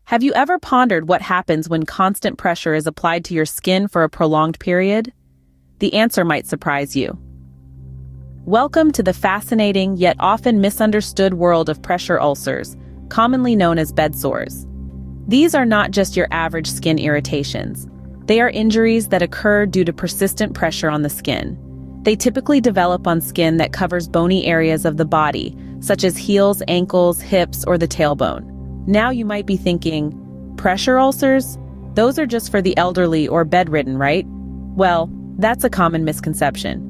Have you ever pondered what happens when constant pressure is applied to your skin for a prolonged period? The answer might surprise you. Welcome to the fascinating yet often misunderstood world of pressure ulcers, commonly known as bedsores. These are not just your average skin irritations. They are injuries that occur due to persistent pressure on the skin. They typically develop on skin that covers bony areas of the body, such as heels, ankles, hips, or the tailbone. Now you might be thinking, pressure ulcers? Those are just for the elderly or bedridden, right? Well, that's a common misconception.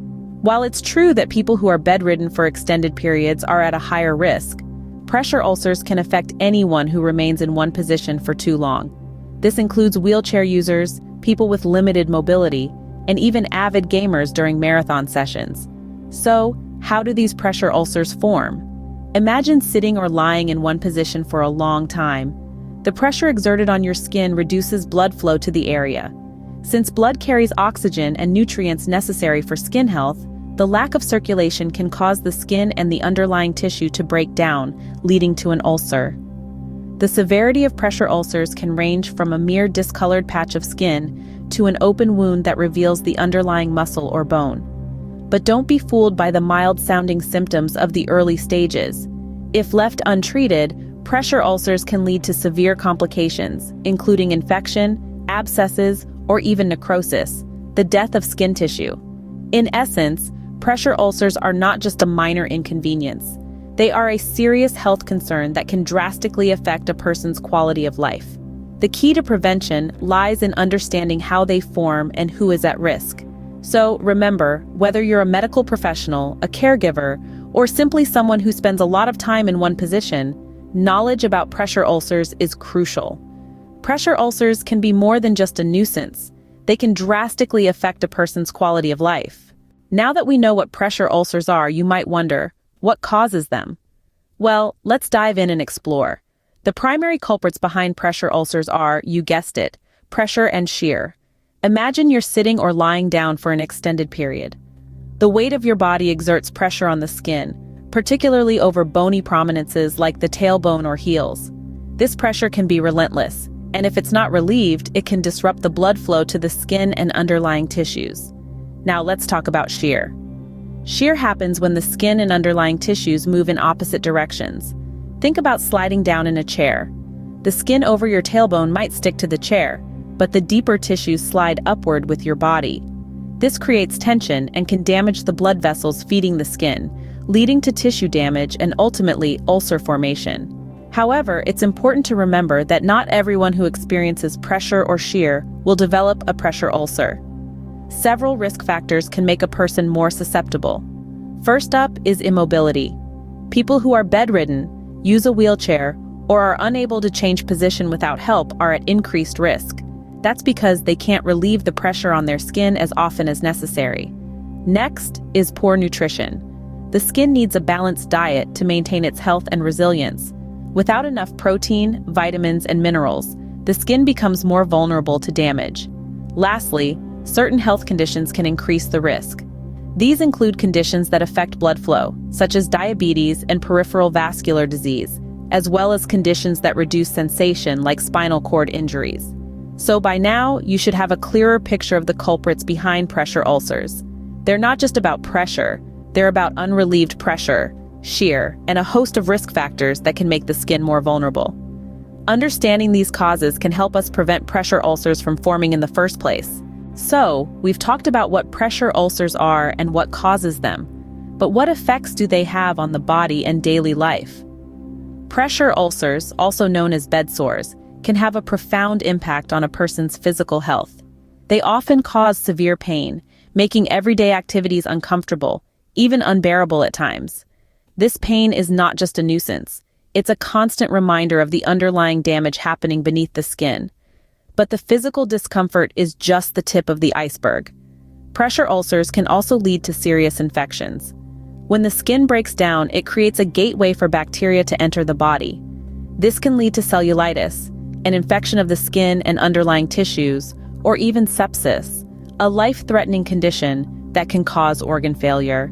While it's true that people who are bedridden for extended periods are at a higher risk, pressure ulcers can affect anyone who remains in one position for too long. This includes wheelchair users, people with limited mobility, and even avid gamers during marathon sessions. So, how do these pressure ulcers form? Imagine sitting or lying in one position for a long time. The pressure exerted on your skin reduces blood flow to the area. Since blood carries oxygen and nutrients necessary for skin health, the lack of circulation can cause the skin and the underlying tissue to break down, leading to an ulcer. The severity of pressure ulcers can range from a mere discolored patch of skin to an open wound that reveals the underlying muscle or bone. But don't be fooled by the mild-sounding symptoms of the early stages. If left untreated, pressure ulcers can lead to severe complications, including infection, abscesses, or even necrosis, the death of skin tissue. In essence, pressure ulcers are not just a minor inconvenience. They are a serious health concern that can drastically affect a person's quality of life. The key to prevention lies in understanding how they form and who is at risk. So remember, whether you're a medical professional, a caregiver, or simply someone who spends a lot of time in one position, knowledge about pressure ulcers is crucial. Pressure ulcers can be more than just a nuisance. They can drastically affect a person's quality of life. Now that we know what pressure ulcers are, you might wonder, what causes them? Well, let's dive in and explore. The primary culprits behind pressure ulcers are, you guessed it, pressure and shear. Imagine you're sitting or lying down for an extended period. The weight of your body exerts pressure on the skin, particularly over bony prominences like the tailbone or heels. This pressure can be relentless, and if it's not relieved, it can disrupt the blood flow to the skin and underlying tissues. Now let's talk about shear. Shear happens when the skin and underlying tissues move in opposite directions. Think about sliding down in a chair. The skin over your tailbone might stick to the chair, but the deeper tissues slide upward with your body. This creates tension and can damage the blood vessels feeding the skin, leading to tissue damage and ultimately ulcer formation. However, it's important to remember that not everyone who experiences pressure or shear will develop a pressure ulcer. Several risk factors can make a person more susceptible. First up is immobility. People who are bedridden, use a wheelchair, or are unable to change position without help are at increased risk. That's because they can't relieve the pressure on their skin as often as necessary. Next is poor nutrition. The skin needs a balanced diet to maintain its health and resilience. Without enough protein, vitamins, and minerals, the skin becomes more vulnerable to damage. Lastly, certain health conditions can increase the risk. These include conditions that affect blood flow, such as diabetes and peripheral vascular disease, as well as conditions that reduce sensation like spinal cord injuries. So by now, you should have a clearer picture of the culprits behind pressure ulcers. They're not just about pressure, they're about unrelieved pressure, shear, and a host of risk factors that can make the skin more vulnerable. Understanding these causes can help us prevent pressure ulcers from forming in the first place. So, we've talked about what pressure ulcers are and what causes them. But what effects do they have on the body and daily life? Pressure ulcers, also known as bedsores, can have a profound impact on a person's physical health. They often cause severe pain, making everyday activities uncomfortable, even unbearable at times. This pain is not just a nuisance. It's a constant reminder of the underlying damage happening beneath the skin. But the physical discomfort is just the tip of the iceberg. Pressure ulcers can also lead to serious infections. When the skin breaks down, it creates a gateway for bacteria to enter the body. This can lead to cellulitis, an infection of the skin and underlying tissues, or even sepsis, a life-threatening condition that can cause organ failure.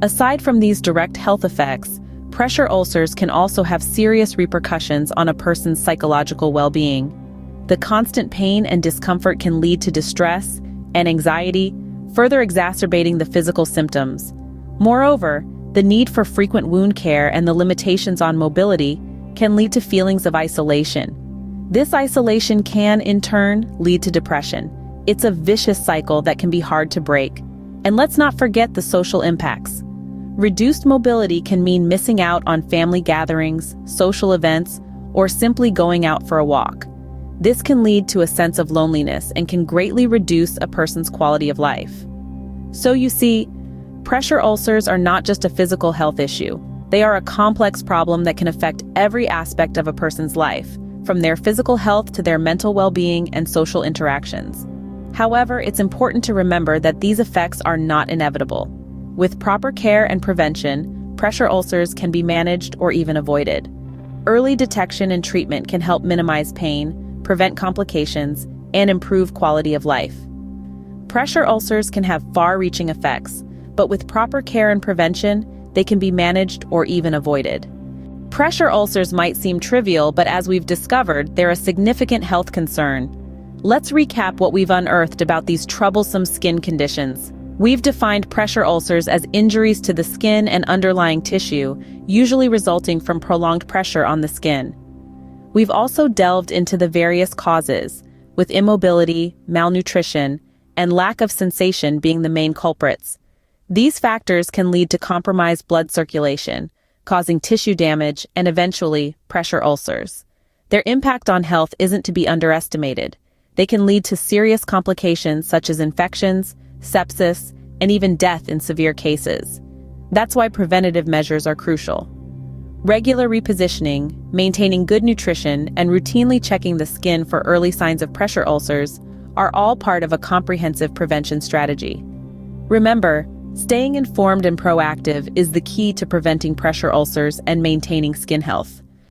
Aside from these direct health effects, Pressure ulcers can also have serious repercussions on a person's psychological well-being. The constant pain and discomfort can lead to distress and anxiety, further exacerbating the physical symptoms. Moreover, the need for frequent wound care and the limitations on mobility can lead to feelings of isolation. This isolation can, in turn, lead to depression. It's a vicious cycle that can be hard to break. And let's not forget the social impacts. Reduced mobility can mean missing out on family gatherings, social events, or simply going out for a walk. This can lead to a sense of loneliness and can greatly reduce a person's quality of life. So you see, pressure ulcers are not just a physical health issue. They are a complex problem that can affect every aspect of a person's life, from their physical health to their mental well-being and social interactions. However, it's important to remember that these effects are not inevitable. With proper care and prevention, pressure ulcers can be managed or even avoided. Early detection and treatment can help minimize pain, prevent complications, and improve quality of life. Pressure ulcers can have far-reaching effects, but with proper care and prevention, they can be managed or even avoided. Pressure ulcers might seem trivial, but as we've discovered, they're a significant health concern. Let's recap what we've unearthed about these troublesome skin conditions. We've defined pressure ulcers as injuries to the skin and underlying tissue, usually resulting from prolonged pressure on the skin. We've also delved into the various causes, with immobility, malnutrition, and lack of sensation being the main culprits. These factors can lead to compromised blood circulation, causing tissue damage and eventually pressure ulcers. Their impact on health isn't to be underestimated. They can lead to serious complications such as infections, sepsis, and even death in severe cases. That's why preventative measures are crucial. Regular repositioning, maintaining good nutrition, and routinely checking the skin for early signs of pressure ulcers are all part of a comprehensive prevention strategy. Remember, staying informed and proactive is the key to preventing pressure ulcers and maintaining skin health.